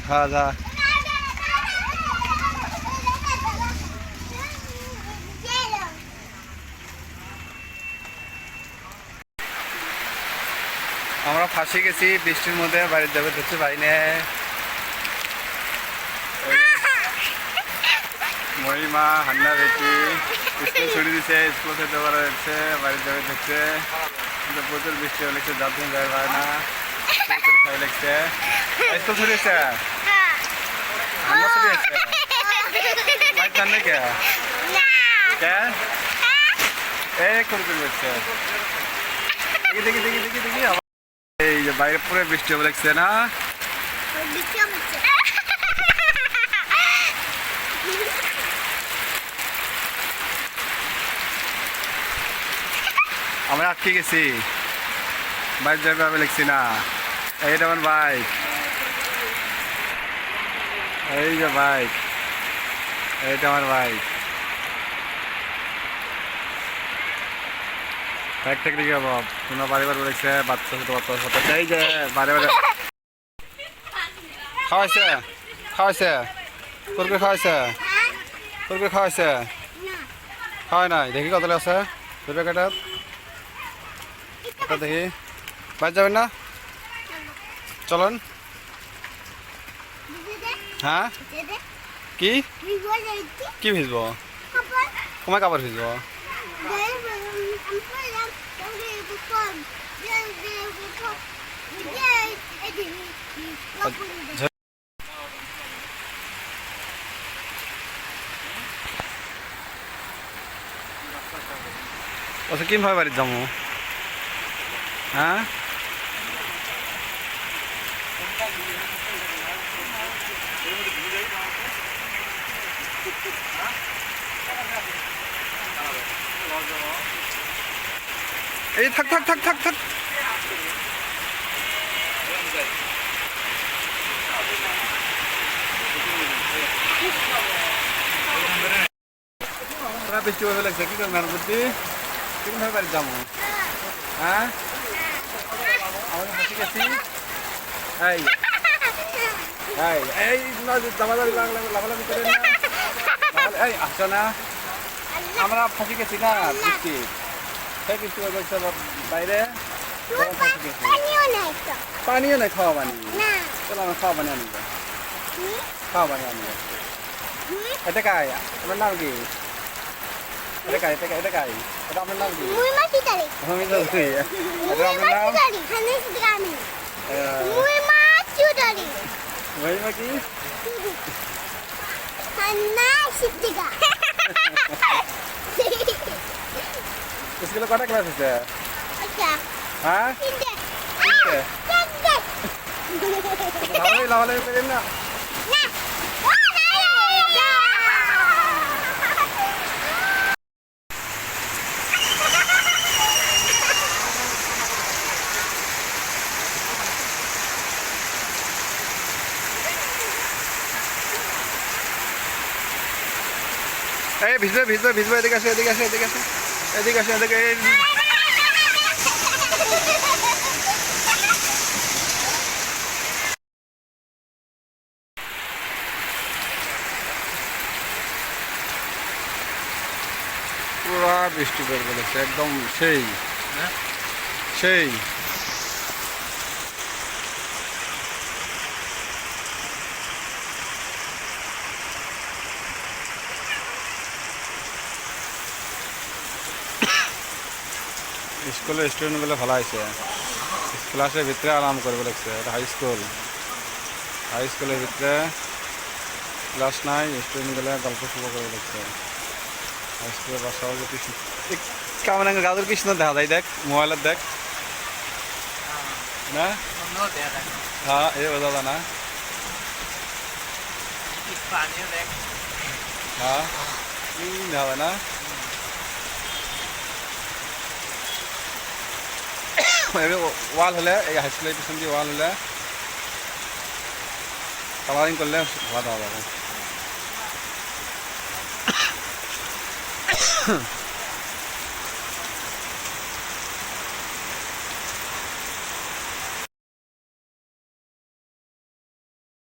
হ্যাঁ যা। আমরা ফাঁসে গেছি বৃষ্টির মধ্যে, বাড়ির যাবে ধরতে পারি না। মহিমা হান্না বেটি স্কুল ছুটি দিচ্ছে, স্কুল খেতে পারা যাচ্ছে, বাড়ির যাবে ধরছে, কিন্তু প্রচুর বৃষ্টি হলে যার দিন যাবে পারে না, খাই লাগছে। স্কুল ছুটি দিচ্ছে, হান্না ছুটি আছে, বাইক জানলে কে কে এই করে করছে। দেখি দেখি দেখি দেখি দেখি এই যে বাইরে পুরো বৃষ্টি হবে লাগছে না। আমরা আটকে গেছি, বাইক যাবে আমি লিখছি না। এইটা আমার বাইক, এই যে বাইক, এইটা আমার বাইক। বাইক থেকে দিকে বাবা কোনো বাড়ি বাড়ি বলেছে বাচ্চা ছোটো বাচ্চা সাথে। এই যে বাড়ি বাড়ি খাওয়াইছে খাওয়াইছে কুরকুরে খাওয়াইছে, কুরকুরে খাওয়াইছে, খাওয়াই নাই। দেখি কত আছে দুই প্যাকেটার, দেখি বাইরে যাবেন না চলুন। হ্যাঁ কি কি ভিজবো, তোমার কাপড় ভিজবো? আচ্ছা কিভাবে বাড়ির যাবো? হ্যাঁ এই থাক থাক থাক থাক থাক। বৃষ্টি হয়ে লাগছে, কি করবেন বুদ্ধি? কিভাবে বাড়ি যাবো? হ্যাঁ আমাদের ফাঁসি গেছি। এই এই এই দাবাদাবি লাভালাভি করে না, এই আসছো না, আমরা ফাঁসি গেছি না বৃষ্টি, সেই বৃষ্টি হয়ে গেছে বাইরে, পানিও নাই, খাওয়া পানি। চলো আমরা খাওয়া পানি আনবো, খাওয়া পানি আনবো। এটা কাই আপনার নাম কি? এটা কাই এটা কাই এটা কাই এটা আপনার নাম কি? আমি তো এটা আপনার নাম মহিমা কি? স্কুলে কটা ক্লাস আছে? হ্যাঁ লাভালাভি করেন না। এই ভিজবে ভিজবে ভিজবে, এদিকে আসে এদিকে আসে এদিকে আসে এদিকে আসে এদিকে। পুরা বৃষ্টি করে বলেছে একদম সেই সেই। স্কুলের স্টুডেন্টগুলো ভালো হয়েছে, ক্লাসের ভিতরে আরাম করবে লাগছে। এটা হাই স্কুল, হাই স্কুলের ভিতরে ক্লাস নাই, স্টুডেন্টগুলো গল্প সল্প করে লাগছে। হাই স্কুলের বাসাও যদি কেমন গাজর কি সুন্দর দেখা যায়, দেখ মোবাইলের দেখ না। হ্যাঁ এই দাদা না, হ্যাঁ দেখা যায় না। ওয়াল হলে এই হাই স্কুলের পিছন দিয়ে ওয়াল হলে কালারিং করলে ভালো হবে।